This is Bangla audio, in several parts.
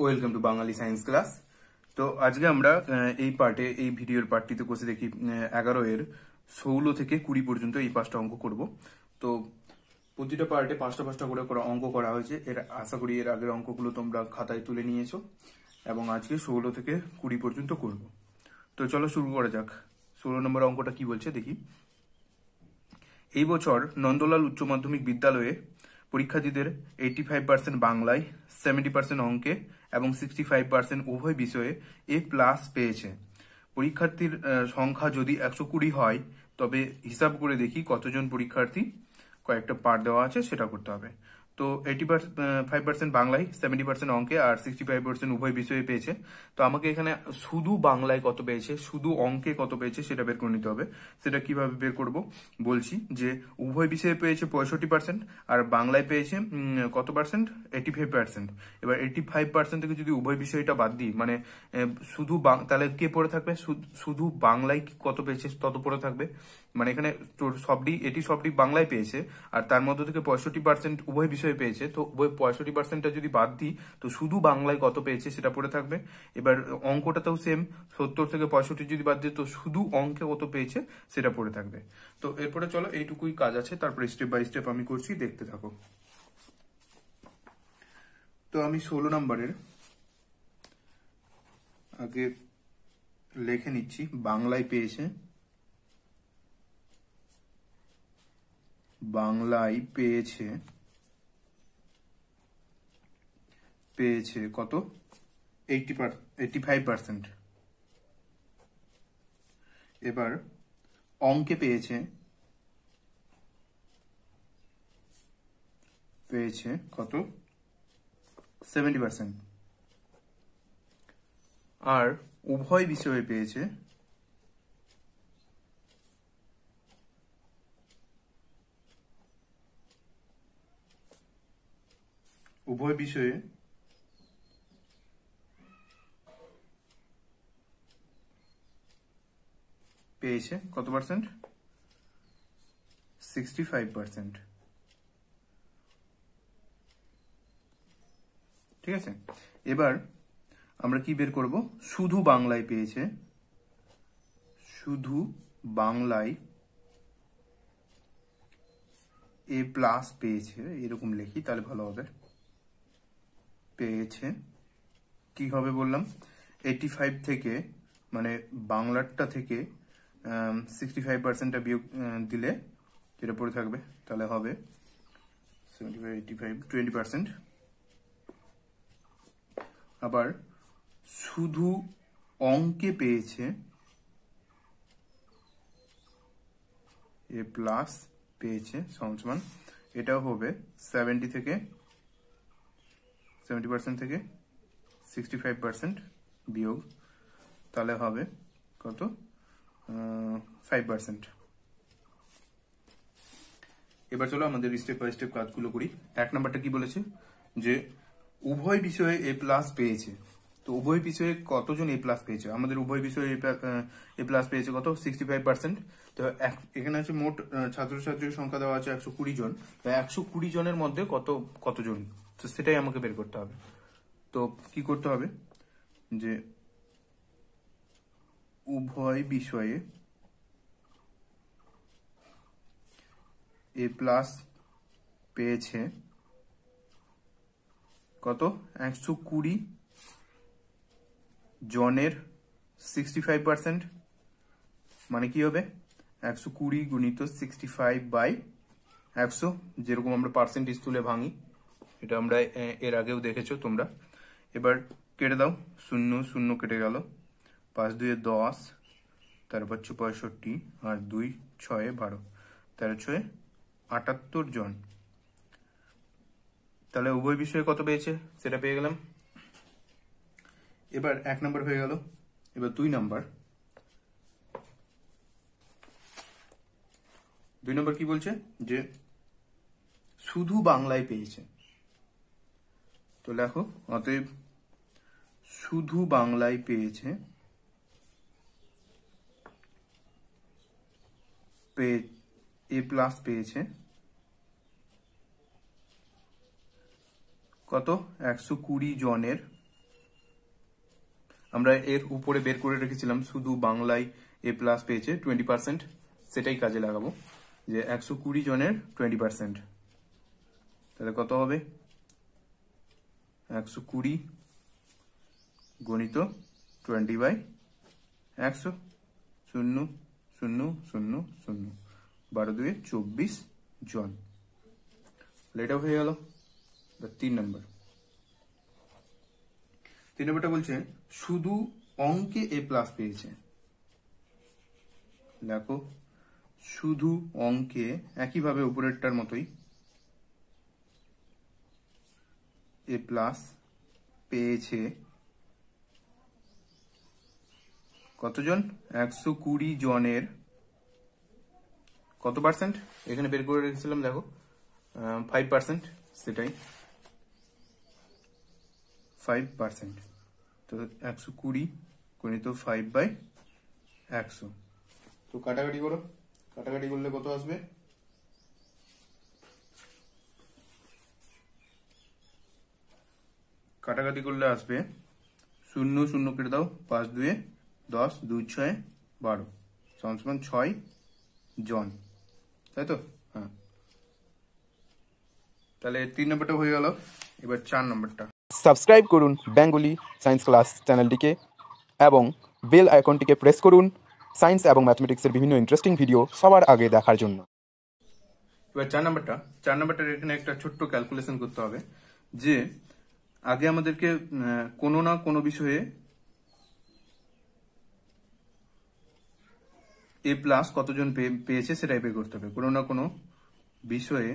Welcome to Bangali science class. তো আজকে আমরা এই ভিডিওর পার্টটিতে কোষে দেখি 11 এর 16 থেকে 20 পর্যন্ত এই 5টা অঙ্ক করব। তো প্রতিটা পার্টে 5টা করে অঙ্ক করা হয়েছে। আশা করি এর আগের অঙ্কগুলো তোমরা খাতায় তুলে নিয়েছো এবং আজকে 16 থেকে 20 পর্যন্ত করব। তো চলো শুরু করা যাক। 16 নম্বর অঙ্কটা কি বলছে দেখি। এই বছর নন্দলাল উচ্চ মাধ্যমিক বিদ্যালয়ে পরীক্ষার্থীদের 85% বাংলায়, 70% অঙ্কে এবং 65% উভয় বিষয়ে A+ পেয়েছে। পরীক্ষার্থীর সংখ্যা যদি 120 হয় তবে হিসাব করে দেখি কতজন পরীক্ষার্থী। কয়েকটা পার্ট দেওয়া আছে, সেটা করতে হবে। তো 85% বাংলায়, 70% অঙ্কে আর 65% উভয় বিষয়ে পেয়েছে। তো আমাকে এখানে শুধু বাংলায় কত পেয়েছে, শুধু অঙ্কে কত পেয়েছে সেটা বের করে নিতে হবে। সেটা কিভাবে বের করব বলছি। যে উভয় বিষয়ে পেয়েছে 65% আর বাংলায় পেয়েছে কত পার্সেন্ট, 85%। এবার 85% থেকে যদি উভয় বিষয়টা বাদ দিই, মানে শুধু তাহলে কে পড়ে থাকবে, শুধু বাংলায় কত পেয়েছে তত পড়ে থাকবে। মানে এখানে সবটি বাংলায় পেয়েছে আর তার মধ্যে থেকে 65% উভয় বিষয়ে পেয়েছে। তো উভয় 65%টা যদি বাদ দিই তো শুধু বাংলায় কত পেয়েছে সেটা পড়ে থাকবে। এবার অঙ্কটাতেও সেম, 70 থেকে 65 যদি বাদ দিই তো শুধু অঙ্কে কত পেয়েছে সেটা পড়ে থাকবে। তো এরপরে চলো, এইটুকুই কাজ আছে, তারপরে স্টেপ বাই স্টেপ আমি করছি, দেখতে থাকো। তো আমি 16 নম্বরের আগে লিখে নিচ্ছি। বাংলায় পেয়েছে কত, 85%। এবার অঙ্কে পেয়েছে কত, 70%। আর উভয় বিষয়ে পেয়েছে কত পার্সেন্ট, 65%। ঠিক আছে, এবার আমরা কি বের করব, শুধু বাংলায় পেয়েছে, শুধু বাংলায় A+ পেয়েছে, এরকম লিখি তাহলে ভালো হবে। পেয়েছে কি হবে বললাম, 85 থেকে, মানে বাংলারটা থেকে 65%টা বিয়োগ দিলে যেটা পড়ে থাকবে তাহলে হবে 75, 85, 20%। আবার শুধু অঙ্কে পেয়েছে A+ পেয়েছে সমান, এটাও হবে 70% থেকে 65% বিয়োগ, তাহলে হবে কত, 5%। এবার চলো আমাদের স্টেপ বাই স্টেপ কাজগুলো করি। 1 নাম্বারটা কি বলেছে, যে উভয় বিষয়ে A+ পেয়েছে। তো উভয় বিষয়ে কতজন A+ পেয়েছে, আমাদের উভয় বিষয়ে A+ পেয়েছে কত, 65%। তো এখানে আছে মোট ছাত্রছাত্রীর সংখ্যা দেওয়া আছে 120 জন। 120 জনের মধ্যে কতজন, তো সেটাই আমাকে বের করতে হবে। তো কি করতে হবে, যে উভয় বিষয়ে A+ পেয়েছে কত, 120 জনের 65%, মানে কি হবে 120 গুণিত 65/100, যেরকম আমরা পার্সেন্টেজ তুলে ভাঙি, এটা আমরা এর আগেও দেখেছো তোমরা। এবার কেটে দাও, 0 0 কেটে গেল, 5 2 10, তারপর 65 আর 2 6 12, 13 6 78 জন। তাহলে উভয় বিষয়ে কত পেয়েছে সেটা পেয়ে গেলাম। এবার 1 নাম্বার হয়ে গেল। এবার 2 নাম্বার কি বলছে, যে শুধু বাংলায় পেয়েছে। তো দেখো, অতএব শুধু বাংলায় পেয়েছে A+ পেয়েছে কত, 120 জনের আমরা এর উপরে বের করে রেখেছিলাম শুধু বাংলায় এ প্লাস পেয়েছে 20%, সেটাই কাজে লাগাবো, যে 120 জনের 20%, তাহলে কত হবে 120 গণিত 20/100, 0 0 0 0, 12 2 24 জন। এটাও হয়ে গেল 3 নম্বর। 3 নম্বরটা বলছে শুধু অঙ্কে এ প্লাস পেয়েছে। দেখো শুধু অঙ্কে একইভাবে উপরেরটার মতোই এ প্লাস পেয়েছে কতজন, 120 জনের কত পার্সেন্ট, এখানে বের করে রেখেছিলাম দেখো 5%, সেটাই 5%, তো 120 গণিত 5/100। তো কাটাকাটি করো, কাটাকাটি করলে কত আসবে, কাটাকাটি করলে আসবে 0 0 কেটে দাও, 5 2 10, 2 6 12, সমান 6 জন, তাই তো? হ্যাঁ, তাহলে 3 নম্বরটা হয়ে গেল। এবার 4 নম্বরটা। সাবস্ক্রাইব করুন বেঙ্গলি সায়েন্স ক্লাস চ্যানেলটিকে এবং বেল আইকনটিকে প্রেস করুন সায়েন্স এবং ম্যাথমেটিক্সের বিভিন্ন ইন্টারেস্টিং ভিডিও সবার আগে দেখার জন্য। এবার 4 নম্বরটার এখানে একটা ছোট্ট ক্যালকুলেশন করতে হবে, যে আগে আমাদেরকে কোনো না কোনো বিষয়ে এ প্লাস কতজন পেয়েছে সেটাই বের করতে হবে। কোনো না কোনো বিষয়ে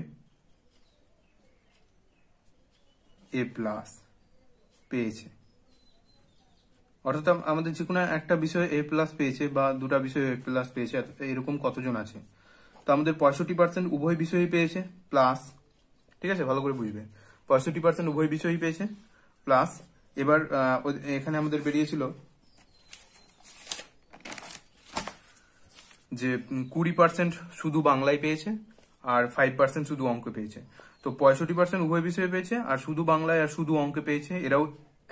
এ প্লাস পেয়েছে, অর্থাৎ আমাদের যে কোনো একটা বিষয়ে এ প্লাস পেয়েছে বা দুটা বিষয়ে এ প্লাস পেয়েছে, এরকম কতজন আছে। তো আমাদের 65% উভয় বিষয়ই পেয়েছে প্লাস, ঠিক আছে, ভালো করে বুঝবে, 65% উভয় বিষয়ই পেয়েছে প্লাস। এবার এখানে আমাদের বেরিয়েছিল যে 20% শুধু বাংলায় পেয়েছে আর 5% শুধু অঙ্ক পেয়েছে। তো 65% উভয় বিষয়ে পেয়েছে আর শুধু বাংলায় আর শুধু অঙ্কে পেয়েছে, এরাও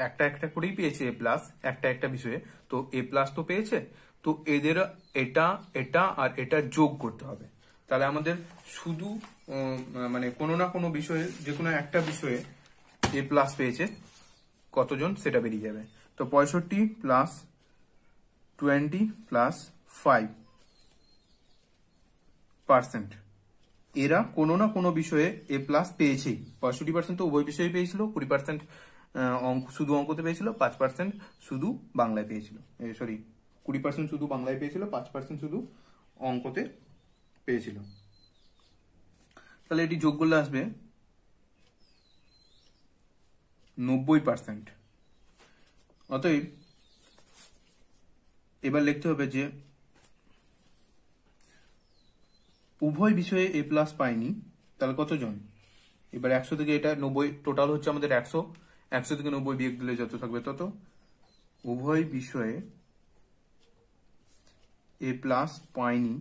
একটা একটা করেই পেয়েছে এ প্লাস একটা একটা বিষয়ে। তো এ প্লাস তো পেয়েছে, তো এদের এটা এটা আর এটা যোগ করতে হবে। তাহলে আমাদের শুধু মানে কোনো না কোনো বিষয়ে, যে কোনো একটা বিষয়ে এ প্লাস পেয়েছে কতজন সেটা বেরিয়ে যাবে। তো 65 প্লাস 20 প্লাস 5%, এরা কোনো না কোনো বিষয়ে এ প্লাস পেয়েছেই। 65% তো উভয় বিষয়ে পেয়েছিল, 20% শুধু অঙ্কতে পেয়েছিল, 5% শুধু বাংলায় পেয়েছিল, সরি 20% শুধু বাংলায় পেয়েছিল, 5% শুধু অঙ্কতে পেয়েছিল। তাহলে এটি যোগ করলে আসবে 90%। অতএব এবার লিখতে হবে যে উভয় বিষয়ে এ প্লাস পাইনি, তাহলে কতজন। এবার 100 থেকে এটা 90, টোটাল হচ্ছে আমাদের 100, 100 থেকে 90 বিয়োগ দিলে যত থাকবে তত। উভয় বিষয়ে এ প্লাস পাইনি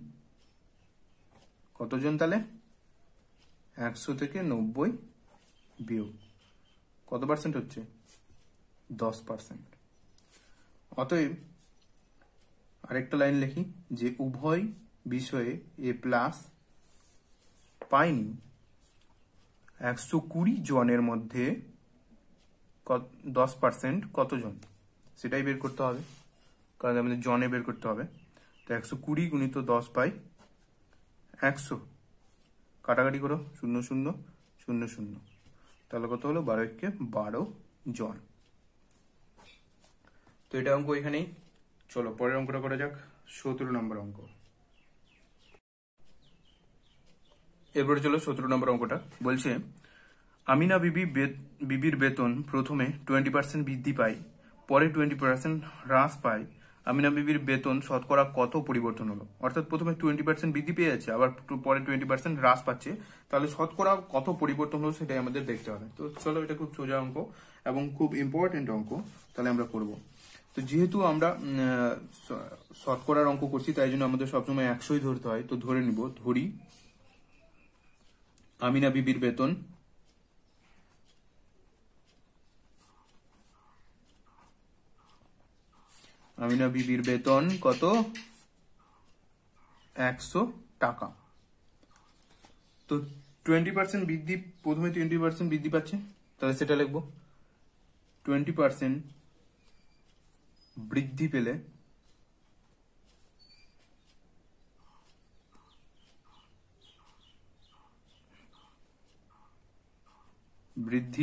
কতজন, তাহলে 100 থেকে 90 বিয়োগ কত পার্সেন্ট হচ্ছে, 10%। অতএব আরেকটা লাইন লিখি, যে উভয় বিষয়ে এ প্লাস পাইনি 120 জনের মধ্যে 10% কতজন, সেটাই বের করতে হবে, কারণ আমাদের জনে বের করতে হবে। তো 120 গুণিত 10/100, কাটাকাটি করো, 0 0 0 0, তাহলে কত হলো, 12 × 12 জন। তো এটা অঙ্ক এখানেই। চলো পরের অঙ্কটা করা যাক, 17 নম্বর অঙ্ক। এরপরে চলো 17 নম্বর অঙ্কটা বলছে, আমিনা বিবির বেতন প্রথমে 20% বৃদ্ধি পায়, পরে 20% হ্রাস পায়। আমিনা বিবির বেতন শতকরা কত পরিবর্তন হলো, অর্থাৎ প্রথমে 20% বৃদ্ধি পেয়ে যাচ্ছে, আবার পরে 20% হ্রাস পাচ্ছে, তাহলে শতকরা কত পরিবর্তন হলো সেটাই আমাদের দেখতে হবে। তো চলো, এটা খুব সোজা অঙ্ক এবং খুব ইম্পর্টেন্ট অঙ্ক, তাহলে আমরা করব। তো যেহেতু আমরা শতকরার অঙ্ক করছি, তাই জন্য আমাদের সবসময় 100ই ধরতে হয়। তো ধরে নিব, ধরি আমিনা বিবির বেতন আমিনা বিবির বেতন কত? 100 টাকা। তো 20% বৃদ্ধি, প্রথমে 20% বৃদ্ধি পাচ্ছে, তাহলে সেটা লিখবো। 20% বৃদ্ধি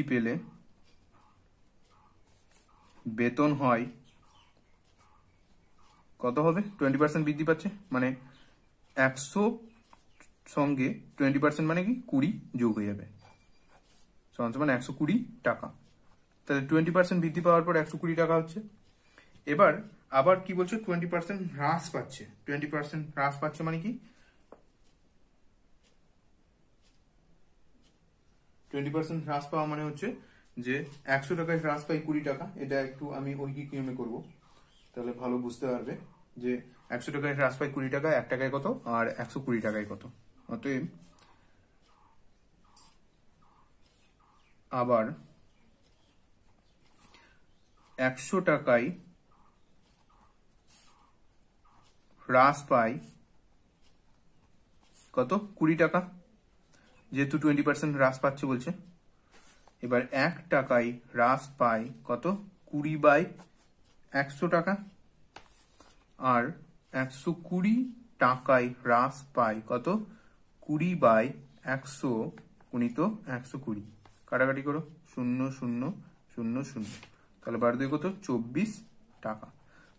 পেলে বেতন হয় কত হবে? 20% বৃদ্ধি পাচ্ছে মানে 100 সঙ্গে 20% মানে কি 20 যোগ হয়ে যাবে, মানে 120 টাকা। তাহলে 20% বৃদ্ধি পাওয়ার পর 120 টাকা হচ্ছে। এবার আবার কি বলছো? 20% হ্রাস পাচ্ছে। 20% হ্রাস পাচ্ছে মানে কি? 20% হ্রাস পাওয়া মানে হচ্ছে যে 100 টাকায় হ্রাস পাই 20 টাকা। এটা একটু আমি ঐকিক নিয়মে করব, তাহলে ভালো বুঝতে পারবে যে 100 টাকায় হ্রাস পাই 20 টাকা, 1 টাকায় কত আর 120 টাকায় কত। অতএব আবার 100 টাকায় হ্রাস পাই কত? 20 টাকা, যেহেতু 20% হ্রাস পাচ্ছে বলছে। এবার 1 টাকায় হ্রাস পাই কত? 20/100 টাকা। আর 120 টাকায় হ্রাস পাই কত? 20/100 গুণিত 120। কাটাকাটি করো, 0 0 0 0, তাহলে 12 কত? 24 টাকা।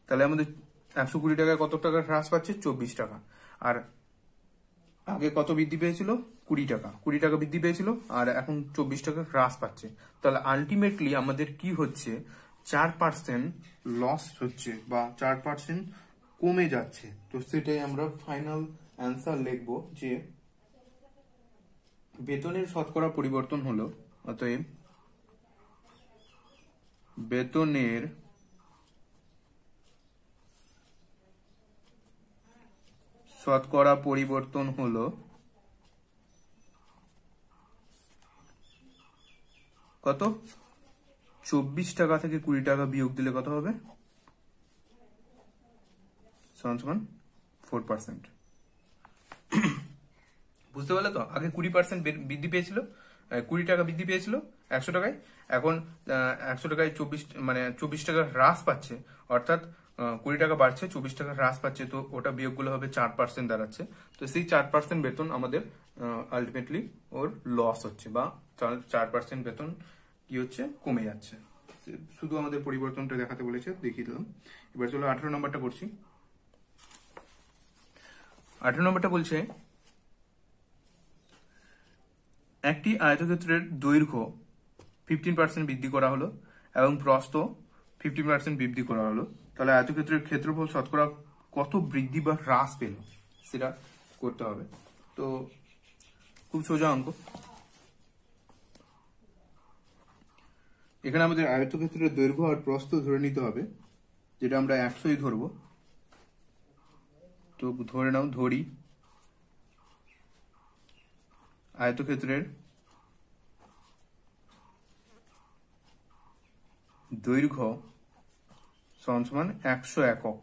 তাহলে আমাদের 120 টাকায় কত টাকা হ্রাস পাচ্ছে? 24 টাকা। আর আগে কত বৃদ্ধি পেয়েছিল? 20 টাকা। 20 টাকা বৃদ্ধি পেয়েছিল আর এখন 24 টাকা হ্রাস পাচ্ছে। তাহলে আলটিমেটলি আমাদের কি হচ্ছে? 4% লস হচ্ছে বা 4% কমে যাচ্ছে। তো সেটাই আমরা ফাইনাল অ্যান্সার লিখবো যে বেতনের শতকরা পরিবর্তন হলো। অতএব বেতনের শতকরা পরিবর্তন হলো কত? 24 টাকা থেকে 20 টাকা বিয়োগ দিলে কত হবে? সমান 4%। বুঝতে পারলে তো? আগে 20% বৃদ্ধি পেয়েছিল, 20 টাকা বৃদ্ধি পেয়েছিল 100 টাকায়, এখন 100 টাকায় 24 মানে 24 টাকা হ্রাস পাচ্ছে, অর্থাৎ 20 টাকা বাড়ছে, 24 টাকা হ্রাস পাচ্ছে। তো ওটা বিয়োগগুলো হবে 4% দাঁড়াচ্ছে। তো সেই 4% বেতন আমাদের আলটিমেটলি ওর লস হচ্ছে, বা 4% বেতন কি হচ্ছে? কমে যাচ্ছে। শুধু আমাদের পরিবর্তনটা দেখাতে বলেছে, দেখিয়ে দিলাম। এবার চলো 18 নম্বরটা করছি। 18 নম্বরটা বলছে একটি আয়তক্ষেত্রের দৈর্ঘ্য 15% বৃদ্ধি করা হলো এবং প্রস্থ 15% বৃদ্ধি করা হলো। তাহলে আয়তক্ষেত্রের ক্ষেত্রফল শতকরা কত বৃদ্ধি বা হ্রাস পেল সেটা করতে হবে। তো খুব সোজা অঙ্ক। এখানে আমাদের আয়তক্ষেত্রের দৈর্ঘ্য আর প্রস্থ ধরে নিতে হবে, যেটা আমরা 100ই ধরবো। তো ধরে নাও, ধরি আয়তক্ষেত্রের দৈর্ঘ্য সমান 100 একক।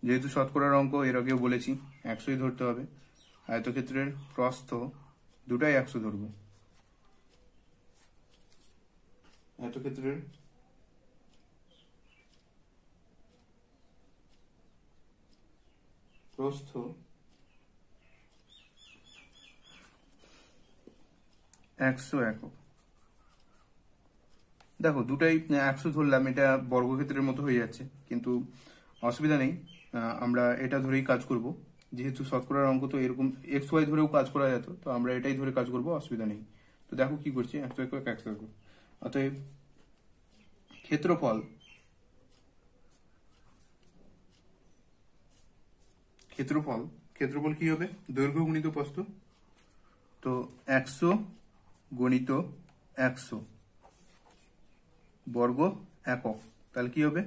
যেহেতু শতকরার অঙ্ক এর আগেও বলেছি 100ই ধরতে হবে। আয়তক্ষেত্রের প্রস্থ দুটাই 100 ধরবো। আয়তক্ষেত্রের প্রস্থ 100 একক। দেখো দুটাই 100 ধরলাম, এটা বর্গক্ষেত্রের মতো হয়ে যাচ্ছে, কিন্তু অসুবিধা নেই, আমরা এটা ধরেই কাজ করব। যেহেতু শতকরার অঙ্ক তো এরকম এক্স ওয়াই ধরেও কাজ করা যেত, তো আমরা এটাই ধরে কাজ করব, অসুবিধা নেই। তো দেখো কি করছি, 100 একক 100 একক। অতএব ক্ষেত্রফল ক্ষেত্রফল কি হবে? দৈর্ঘ্য গুণিত প্রস্থ। তো 100 গুণিত 100 বর্গ একক, তাহলে কি হবে?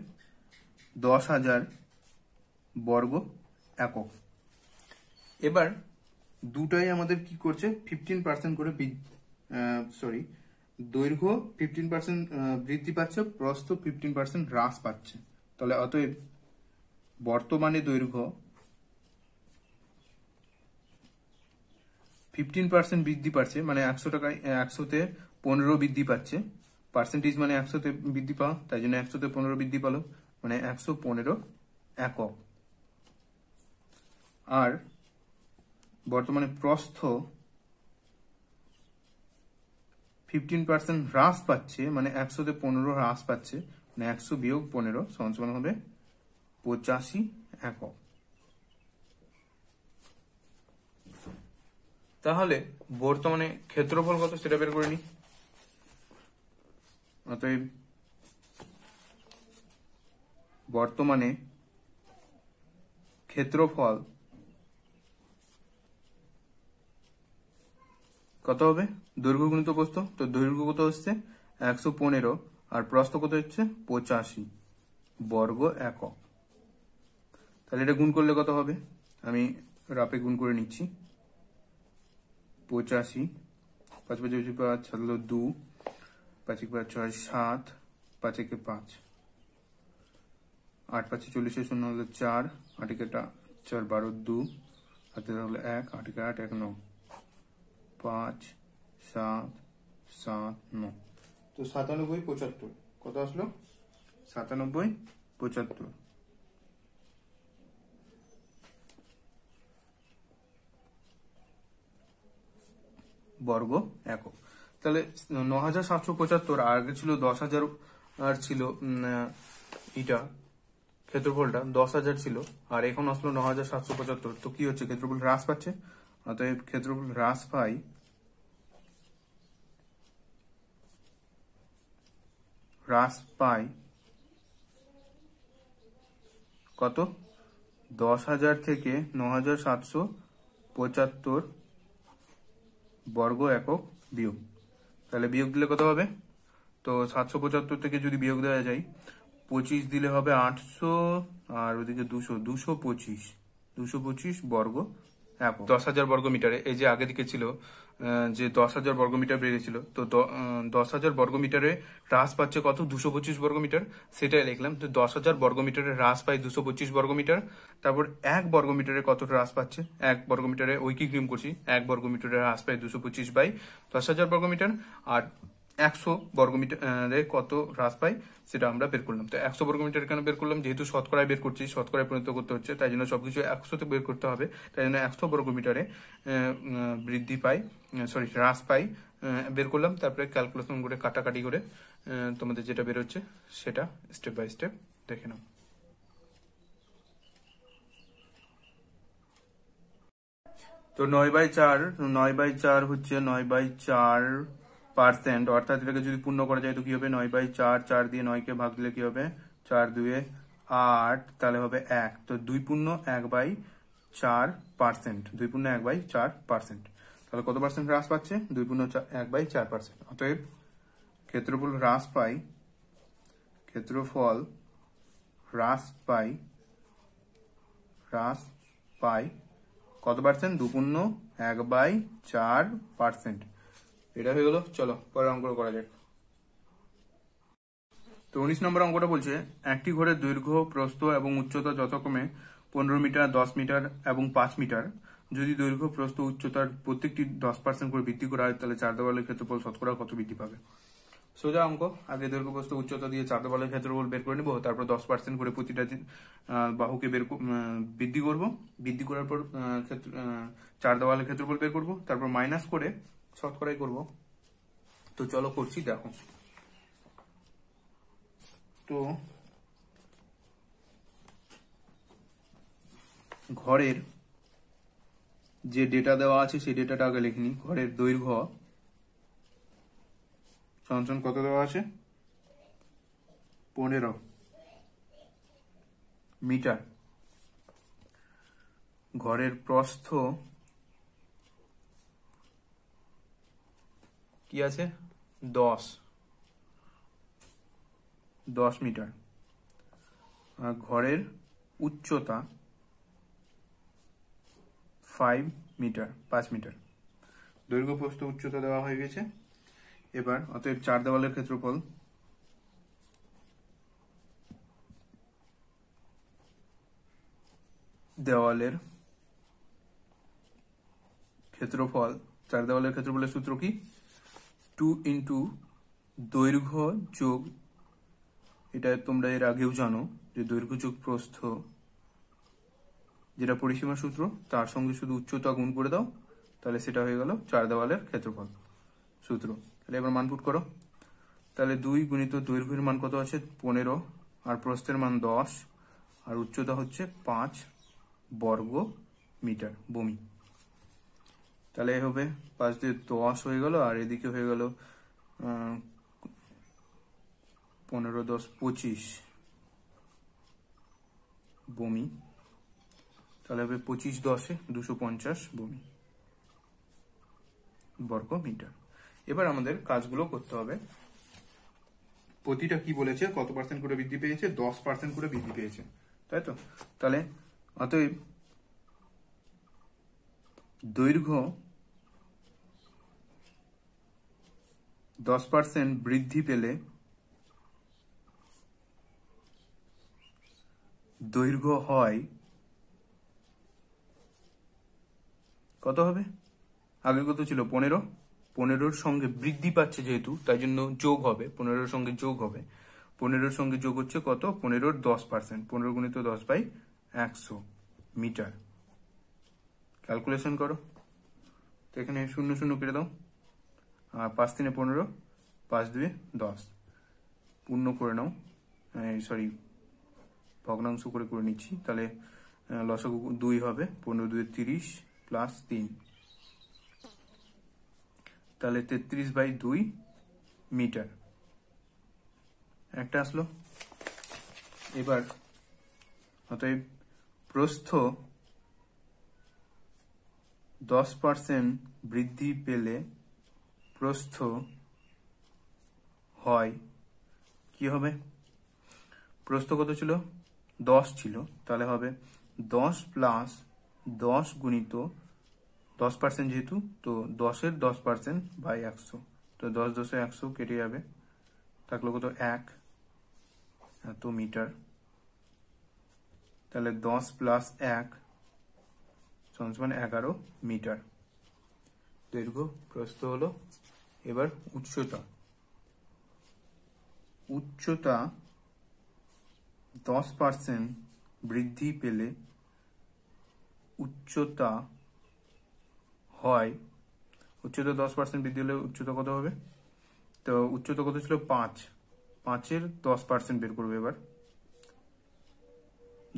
10,000 বর্গ একক। এবার দুটাই আমাদের কি করছে? 15% করে দৈর্ঘ্য 15% বৃদ্ধি পাচ্ছে, প্রস্থ 15% হ্রাস পাচ্ছে। তাহলে অতএব বর্তমানে দৈর্ঘ্য 15% বৃদ্ধি পাচ্ছে, মানে 100 টাকায় 100-তে 15 বৃদ্ধি পাচ্ছে। পার্সেন্টেজ মানে 100-তে বৃদ্ধি পাওয়া, তাই জন্য 100-তে 15 বৃদ্ধি পেল, মানে 115 একক। আর বর্তমানে প্রস্থ 15% হ্রাস পাচ্ছে, মানে 100-তে 15 হ্রাস পাচ্ছে, মানে 100 বিয়োগ 15 সমান হবে 85 একক। তাহলে বর্তমানে ক্ষেত্রফল কত সেটা বের করে নি। অতএব বর্তমানে ক্ষেত্রফল কত হবে, দৈর্ঘ্য গুণিত প্রস্থ। তো দৈর্ঘ্য কত হচ্ছে 115 আর প্রস্থ কত হচ্ছে 85 বর্গ একক। তাহলে এটা গুণ করলে কত হবে, আমি রাপে গুণ করে নিচ্ছি। 85 5 5 5 2 5 5 6 7 5 1 5 8 5 40 0 হলো 4 8 1 4 12 2 হাতে হলো 1 8 1 8 1 9 5 7 7 9। তো 97 75 কত আসলো, 97 75 বর্গ একক। তাহলে 9775 আর আগে ছিল 10,000, আর ছিল এটা ক্ষেত্রফলটা 10,000 ছিল, আর এখন আসলো 9775। তো কি হচ্ছে, ক্ষেত্রফল হ্রাস পাচ্ছে। অতএব ক্ষেত্রফল হ্রাস পায় কত, 10,000 থেকে 9775 বর্গ একক বিয়োগ। তাহলে বিয়োগ দিলে কত হবে, তো 775 থেকে যদি বিয়োগ দেওয়া যায় 25 দিলে হবে 800, আর ওদিকে 225 বর্গ একক। 10,000 বর্গ মিটারে, এই যে আগে দিকে ছিল যে 10,000 বর্গ মিটার বেড়েছিল, তো 10,000 বর্গ মিটারে হ্রাস পাচ্ছে কত, 225 বর্গ মিটার, সেটাই লিখলাম। তো 10,000 বর্গ মিটারে হ্রাস পায় 225 বর্গ মিটার। তারপর 1 বর্গ মিটারে কত হ্রাস পাচ্ছে, 1 বর্গ মিটারে ঐকিক নিয়ম করছি, 1 বর্গ মিটারে হ্রাস পায় 225 বাই 10,000 বর্গ মিটার। আর 100 বর্গ মিটারে কত হ্রাস পায় সেটা আমরা বের করলাম। তো 100 বর্গ মিটার কেন বের করলাম, যেহেতু শতকরায় বের করছি, শতকরায় পরিণত করতে হচ্ছে, তাই জন্য সবকিছু 100-তে বের করতে হবে। তাই জন্য 100 বর্গ মিটারে বৃদ্ধি পাই, হ্রাস পাই বের করলাম। তারপরে ক্যালকুলেশন করে কাটাকাটি করে তোমাদের যেটা বের হচ্ছে সেটা স্টেপ বাই স্টেপ দেখে নাও। তো 9/4 হচ্ছে 9/4%, অর্থাৎ এটাকে যদি পূর্ণ করা যায় তো কি হবে, 9/4, 4 দিয়ে 9-কে ভাগ দিলে কি হবে, 4 2 8, তাহলে হবে 1। তো 2.1/4%, 2.1/4%। তাহলে কত পার্সেন্ট হ্রাস পাচ্ছে, 2.1/4%। অতএব ক্ষেত্রফল হ্রাস পাই কত পার্সেন্ট, 2.1/4%। এটা হয়ে গেল। চলো পরের অঙ্ক করা যাক। তো 19 নম্বর অঙ্কটা বলছে, একটি ঘরের দৈর্ঘ্য, প্রস্থ এবং উচ্চতা যথাক্রমে 15 মিটার, 10 মিটার এবং 5 মিটার। যদি দৈর্ঘ্য, প্রস্থ, উচ্চতার প্রত্যেকটি 10% করে বৃদ্ধি করা হয়, তাহলে চার দেওয়ালের ক্ষেত্রফল শতকরা কত বৃদ্ধি পাবে। সোজা অঙ্ক, আগে দৈর্ঘ্য, প্রস্থ, উচ্চতা দিয়ে চার দেওয়ালের ক্ষেত্রফল বের করে নেবো, তারপর 10% করে প্রতিটা বাহুকে বৃদ্ধি করব, বৃদ্ধি করার পর চার দেওয়ালের ক্ষেত্রফল বের করব, তারপর মাইনাস করে শতকরাই করব। তো চলো করছি, দেখো। তো ঘরের যে ডেটা দেওয়া আছে সেই ডেটাটা আগে লিখে নিই। ঘরের দৈর্ঘ্য সমান কত দেওয়া আছে, 15 মিটার। ঘরের প্রস্থ কি আছে, 10 মিটার। আর ঘরের উচ্চতা 5 মিটার, 5 মিটার। দৈর্ঘ্য, প্রস্থ, উচ্চতা দেওয়া হয়ে গেছে। এবার অতএব চার দেওয়ালের ক্ষেত্রফল দেওয়ালের ক্ষেত্রফল, 4 দেওয়ালের ক্ষেত্রফলের সূত্র কি? 2 ইন্টু দৈর্ঘ্য যোগ, এটা তোমরা এর আগেও জানো যে দৈর্ঘ্য যোগ প্রস্থ, যেটা পরিসীমা সূত্র, তার সঙ্গে শুধু উচ্চতা গুণ করে দাও, তাহলে সেটা হয়ে গেল 4 দেওয়ালের ক্ষেত্রফল সূত্র। তাহলে এবার মান পুট করো। তাহলে 2 গুণিত দৈর্ঘ্যের মান কত আছে? 15, আর প্রস্থের মান 10, আর উচ্চতা হচ্ছে 5 বর্গ মিটার ভূমি। তাহলে হবে 5 দিয়ে 10 হয়ে গেল, আর এদিকে হয়ে গেল 15 10 25 ভূমি। তাহলে হবে 25 10 250 ভূমি বর্গ মিটার। এবার আমাদের কাজগুলো করতে হবে। প্রতিটা কি বলেছে, কত পার্সেন্ট করে বৃদ্ধি পেয়েছে? 10% করে বৃদ্ধি পেয়েছে, তাই তো? তাহলে অতএব দৈর্ঘ্য 10% বৃদ্ধি পেলে দৈর্ঘ্য হয় কত হবে? আগে কত ছিল? 15। 15-র সঙ্গে বৃদ্ধি পাচ্ছে যেহেতু, তাই জন্য যোগ হবে, 15-র সঙ্গে যোগ হবে। 15-র সঙ্গে যোগ হচ্ছে কত? 15-র 10%, 15 গুণিত 10/100 মিটার। ক্যালকুলেশন করো। তো এখানে 0 0 কেটে দাও, আর 5 3 15, 5 2 10, পূর্ণ করে নাও, সরি ভগ্নাংশ করে নিচ্ছি। তাহলে লসাগু 2 হবে, 15 2 30 প্লাস 3, তাহলে 33/2 মিটার একটা আসলো। এবার অতএব প্রস্থ 10% বৃদ্ধি পেলে প্রস্থ হয় কি হবে? প্রস্থ কত ছিল? 10 ছিল, তাহলে হবে 10 প্লাস 10 গুণিত 10% যেহেতু, তো 10-এর 10% বাই 100, তো 10 10 100 কেটে যাবে, থাকলো কত? 1 এত মিটার। তাহলে 10 প্লাস 1 সমান 11 মিটার দৈর্ঘ্য প্রস্থ হলো। এবার উচ্চতা, উচ্চতা 10% বৃদ্ধি পেলে উচ্চতা হয়, উচ্চতা 10% বৃদ্ধি হলে উচ্চতা কত হবে? তো উচ্চতা কত ছিল? 5, 5-এর 10% বের করবে এবার,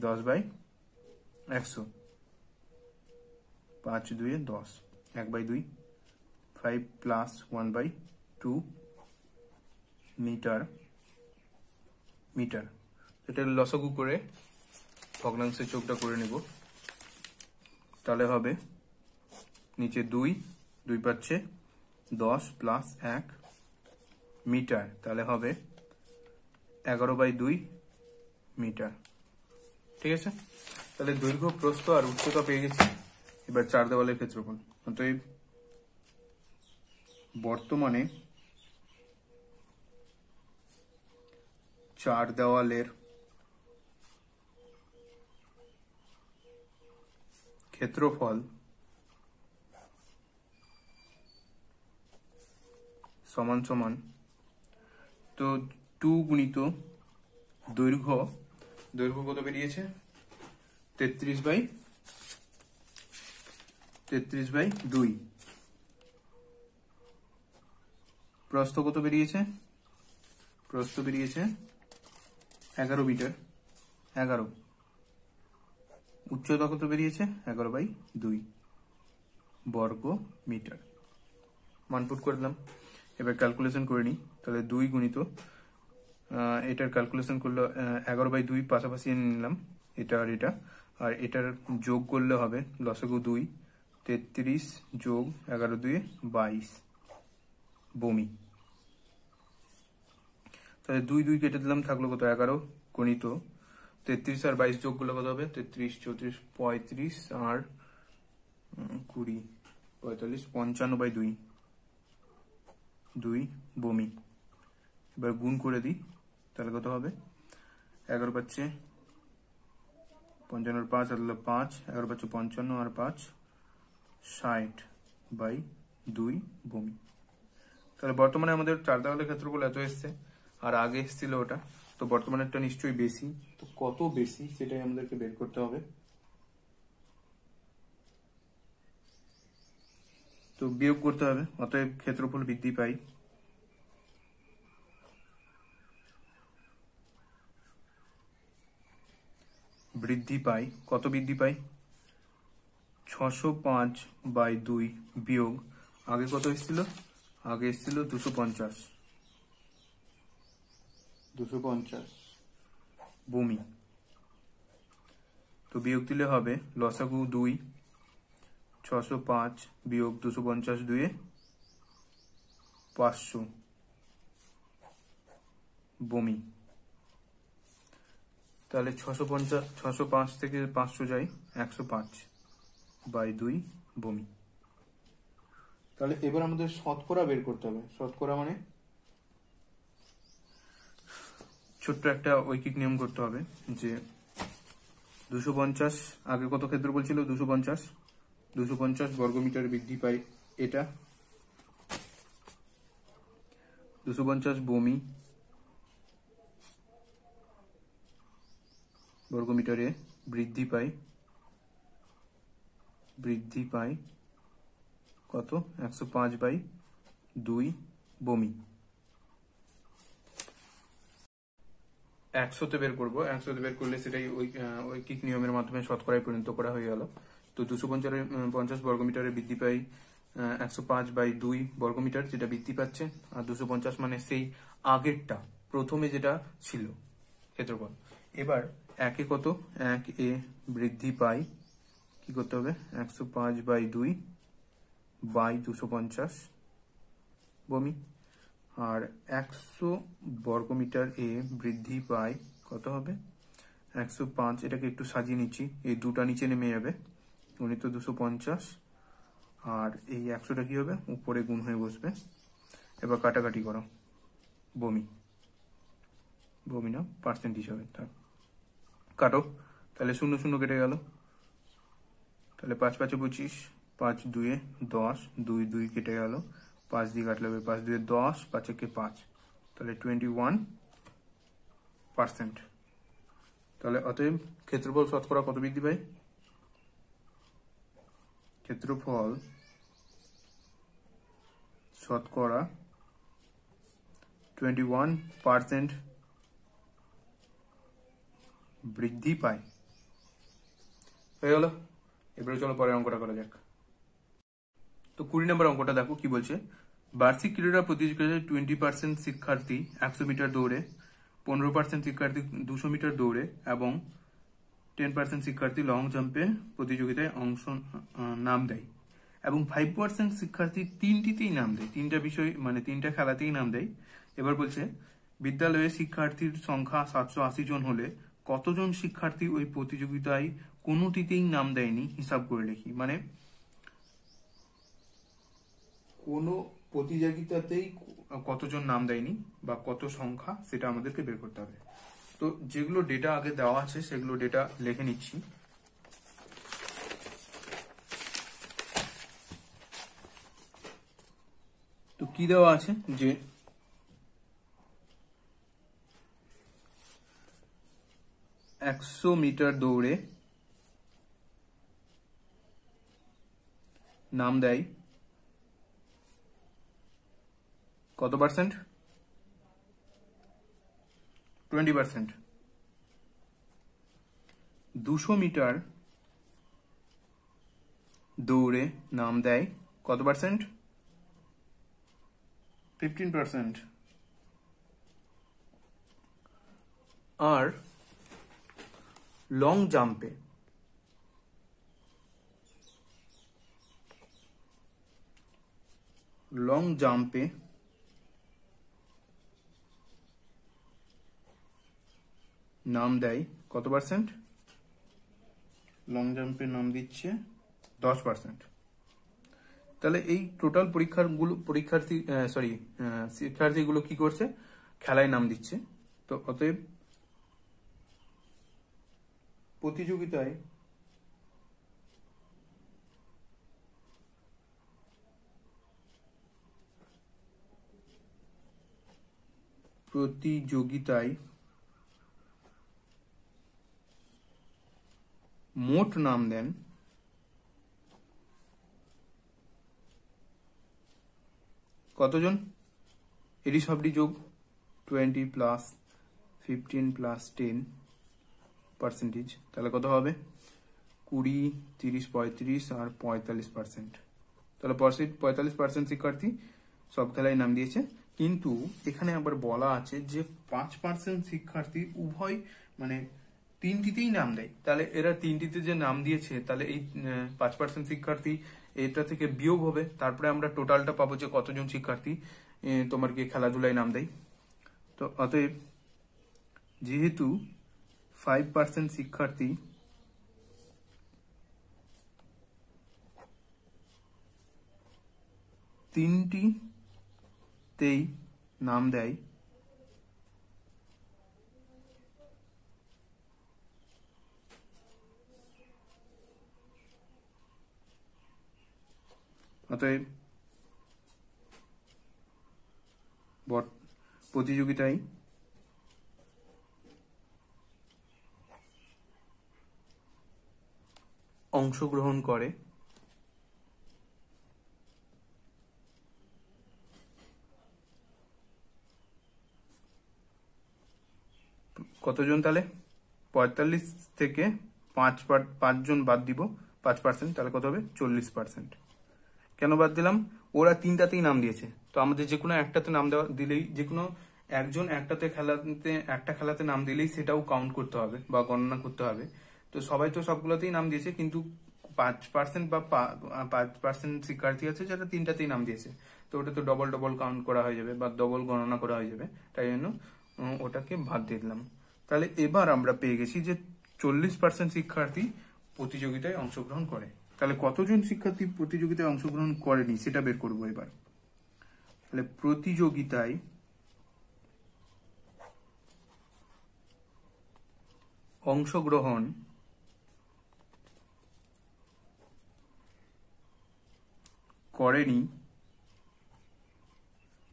10/100, 5 2 10, 1/2, 5 প্লাস 1/2 মিটার। মিটার এটা লসাগু করে ভগ্নাংশের চোখটা করে নিব। তাহলে হবে নিচে 2 2 পাচ্ছে 10 প্লাস 1 মিটার, তাহলে হবে 11/2 মিটার। ঠিক আছে? তাহলে দৈর্ঘ্য প্রস্থ আর উচ্চতা পেয়ে গেছি। এবার 4 দেওয়ালের ক্ষেত্রফল। অতএব বর্তমানে 4 দেওয়ালের ক্ষেত্রফল সমান সমান, তো 2 গুণিত দৈর্ঘ্য, দৈর্ঘ্য কত বেরিয়েছে? 33/2। প্রস্থ কত বেরিয়েছে? প্রস্থ বেরিয়েছে 11 মিটার, 11। উচ্চতা কত বেরিয়েছে? 11/2 বর্গ মিটার। মানপুট করে দিলাম। এবার ক্যালকুলেশন করে নিই। তাহলে 2 গুণিত এটার ক্যালকুলেশন করলো 11/2 পাশাপাশি নিলাম, এটা আর এটা, আর এটার যোগ করলে হবে লসাগু 2, 33 যোগ 11 2 22 বমি। তাহলে 2 2 কেটে দিলাম, থাকলো কত? 11 গণিত 33 আর 22 যোগ করলে কত হবে? 33 34 35 আর 20 45 55/2 2 বমি। এবার গুণ করে দিই, তাহলে কত হবে? 11 পাচ্ছে 55 আর 5 আর 5, 11 5 55 আর 5 60/2 ভূমি। তাহলে বর্তমানে আমাদের 4 দেওয়ালের ক্ষেত্রফল এত এসছে, আর আগে এসেছিল ওটা, তো বর্তমানেরটা নিশ্চয়ই বেশি। তো কত বেশি সেটাই আমাদেরকে বের করতে হবে। তো বিয়োগ করতে হবে, অতএব ক্ষেত্রফল বৃদ্ধি পাই। কত বৃদ্ধি পাই? 605/2 বিয়োগ, আগে কত এসেছিল? আগে এসেছিল 250 ভূমি। তো বিয়োগ দিলে হবে লসাগু 2, 605 বিয়োগ 250 2 500 ভূমি। তাহলে 605 থেকে 500 যায় 105/2 ভূমি। তাহলে এবার আমাদের শতকরা বের করতে হবে। শতকরা মানে ছোট্ট একটা ঐকিক নিয়ম করতে হবে যে 250 আগে কত ক্ষেত্রফল ছিল? 250 বর্গমিটার বৃদ্ধি পায় এটা, 250 ভূমি বর্গমিটারে বৃদ্ধি পায় কত? 105/2 ভূমি। 100তে বের করবো। 100তে বের করলে সেটাই ঐকিক নিয়মের মাধ্যমে শতকরায় পরিণত করা হয়ে গেল। তো 250 বর্গমিটারে বৃদ্ধি পাই 105/2 বর্গমিটার, যেটা বৃদ্ধি পাচ্ছে। আর 250 মানে সেই আগেরটা, প্রথমে যেটা ছিল ক্ষেত্রফল। এবার একে কত? 1 বৃদ্ধি পাই, কি করতে হবে? 105/2 বাই 250 ভূমি। আর 100 বর্গমিটার এ বৃদ্ধি পায় কত হবে? 105। এটাকে একটু সাজিয়ে নিচ্ছি, এই দুটা নিচে নেমে যাবে, গুণিত 250, আর এই 100টা কি হবে? উপরে গুণ হয়ে বসবে। এবার কাটাকাটি করো, ভূমি না পার্সেন্ট হিসাবে, কাটো। তাহলে 0 0 কেটে গেল। তাহলে 5 5 25, 5 2 10, 2 2 কেটে গেল, 5 দিয়ে কাটলে হবে 5 2 10, 5 1 5, তাহলে 21%। তাহলে অতএব ক্ষেত্রফল শতকরা কত বৃদ্ধি পায়? ক্ষেত্রফল শতকরা 21% বৃদ্ধি পায়। হয়ে গেল। এবারে চলো পরের অঙ্কটা করা যাক। তো 20 নম্বর অঙ্কটা দেখো কি বলছে। বার্ষিক ক্রীড়া প্রতিযোগিতায় 20% শিক্ষার্থী 100 মিটার দৌড়ে, 15% শিক্ষার্থী 200 মিটার দৌড়ে এবং 10% শিক্ষার্থী লং জাম্পে প্রতিযোগিতায় নাম দেয়, এবং 5% শিক্ষার্থী তিনটিতেই নাম দেয়, তিনটা বিষয় মানে তিনটা খেলাতেই নাম দেয়। এবার বলছে বিদ্যালয়ে শিক্ষার্থীর সংখ্যা 780 জন হলে কতজন শিক্ষার্থী ওই প্রতিযোগিতায় কোনোটিতেই নাম দেয়নি হিসাব করে লিখি। মানে কোনো প্রতিযোগিতাতেই কতজন নাম দেয়নি বা কত সংখ্যা, সেটা আমাদেরকে বের করতে হবে। তো যেগুলো ডেটা আগে দেওয়া আছে সেগুলো ডেটা লিখে নিচ্ছি। তো কি দেওয়া আছে যে 100 মিটার দৌড়ে নাম দেয় কত পার্সেন্ট? 20%। 200 মিটার দৌড়ে নাম দেয় কত পার্সেন্ট? 15%। আর লং জাম্পে নাম দেয় কত পার্সেন্ট? লং জাম্পে নাম দিচ্ছে 10%। তাহলে এই টোটাল শিক্ষার্থীগুলো কি করছে? খেলায় নাম দিচ্ছে। তো অতএব প্রতিযোগিতায় মোট নাম দেন কতজন? এটি সবটি যোগ 20 প্লাস 15 প্লাস 10%, তাহলে কত হবে? 20, 30, 35 আর 45%। তাহলে 45% শিক্ষার্থী সব খেলায় নাম দিয়েছে। কিন্তু এখানে আবার বলা আছে যে 5% শিক্ষার্থী উভয় মানে তিনটিতেই নাম দেয়। তাহলে এরা তিনটিতে যে নাম দিয়েছে, তাহলে এই 5% শিক্ষার্থী এটা থেকে বিয়োগ হবে, তারপরে আমরা টোটালটা পাবো যে কতজন শিক্ষার্থী তোমার কি খেলাধুলায় নাম দেয়। তো অতএব যেহেতু 5% শিক্ষার্থী তিনটিতেই নাম দেয়, অতএব প্রতিযোগিতায় অংশগ্রহণ করে কতজন? তাহলে 45 থেকে 5 জন বাদ দিব 5%, তাহলে কত হবে? 40%। কেন বাদ দিলাম? ওরা তিনটাতেই নাম দিয়েছে, তো আমাদের যে কোনো একটাতে নাম দেওয়া দিলেই, যে কোনো একজন একটা খেলাতে নাম দিলেই সেটাও কাউন্ট করতে হবে বা গণনা করতে হবে। তো সবাই তো সবগুলোতেই নাম দিয়েছে, কিন্তু 5% বা 5% শিক্ষার্থী আছে যারা তিনটাতেই নাম দিয়েছে, তো ওটা তো ডবল কাউন্ট করা হয়ে যাবে বা ডবল গণনা করা হয়ে যাবে, তাই জন্য ওটাকে বাদ দিয়ে দিলাম। তাহলে এবার আমরা পেয়ে গেছি যে 40% শিক্ষার্থী প্রতিযোগিতায় অংশগ্রহণ করে। তাহলে কতজন শিক্ষার্থী প্রতিযোগিতায় অংশগ্রহণ করেনি সেটা বের করব এবার। তাহলে প্রতিযোগিতায় অংশগ্রহণ করেনি,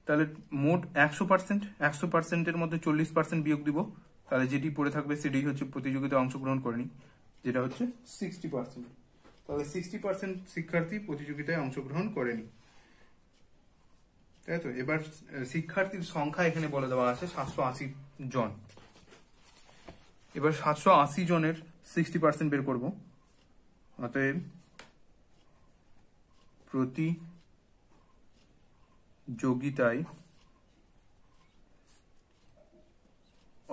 তাহলে মোট 100%-এর মধ্যে 40% বিয়োগ দিব, তাহলে যেটি পড়ে থাকবে সেটাই হচ্ছে প্রতিযোগিতায় অংশগ্রহণ করেনি, যেটা হচ্ছে 60%। তাহলে 60% শিক্ষার্থী প্রতিযোগিতায় অংশগ্রহণ করেনি, তাই তো। এবার শিক্ষার্থীর সংখ্যা এখানে বলে দেওয়া আছে 780 জন। এবার 780 জনের 60% বের করব। অতএব প্রতিযোগিতায়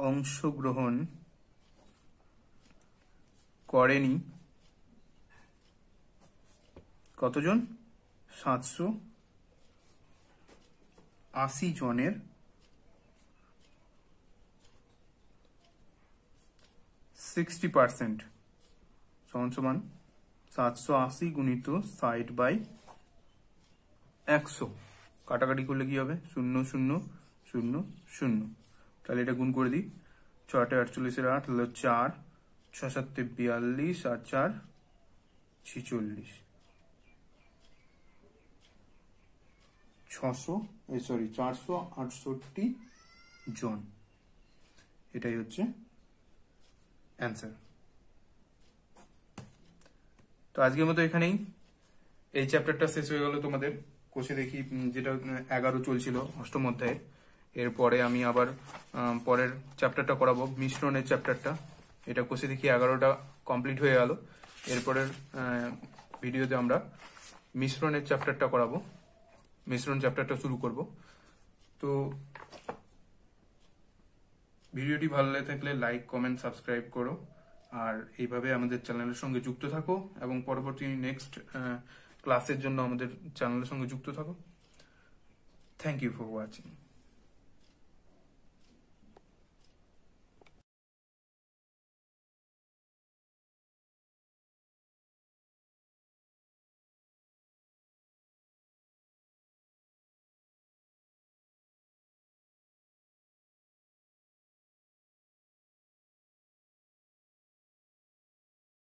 অংশগ্রহণ করেনি কতজন? 780 জনের 60% সমান 780 গুণিত 60/100, কাটাকাটি করলে কি হবে? 0 0 0 0। তাহলে এটা গুণ করে দিই, 6 8 48 8 হলো 4, 6 7 42 আর 4 46, 468 জন। এটাই হচ্ছে অ্যান্সার। তো আজকের মতো এখানেই এই চ্যাপ্টারটা শেষ হয়ে গেল তোমাদের। কোষে দেখি যেটা 11 চলছিল অষ্টম অধ্যায়ে, এরপরে আমি আবার পরের চ্যাপ্টারটা করাবো, মিশ্রণের চ্যাপ্টারটা। এটা কোষে দেখি 11টা কমপ্লিট হয়ে গেল। এরপরের ভিডিওতে আমরা মিশ্রণের চ্যাপ্টারটা করাবো, মিশ্রণ চ্যাপ্টারটা শুরু করব। তো ভিডিওটি ভালো লেগে থাকলে লাইক, কমেন্ট, সাবস্ক্রাইব করো, আর এইভাবে আমাদের চ্যানেলের সঙ্গে যুক্ত থাকো এবং পরবর্তী নেক্সট ক্লাসের জন্য আমাদের চ্যানেলের সঙ্গে যুক্ত থাকো। Thank you for watching.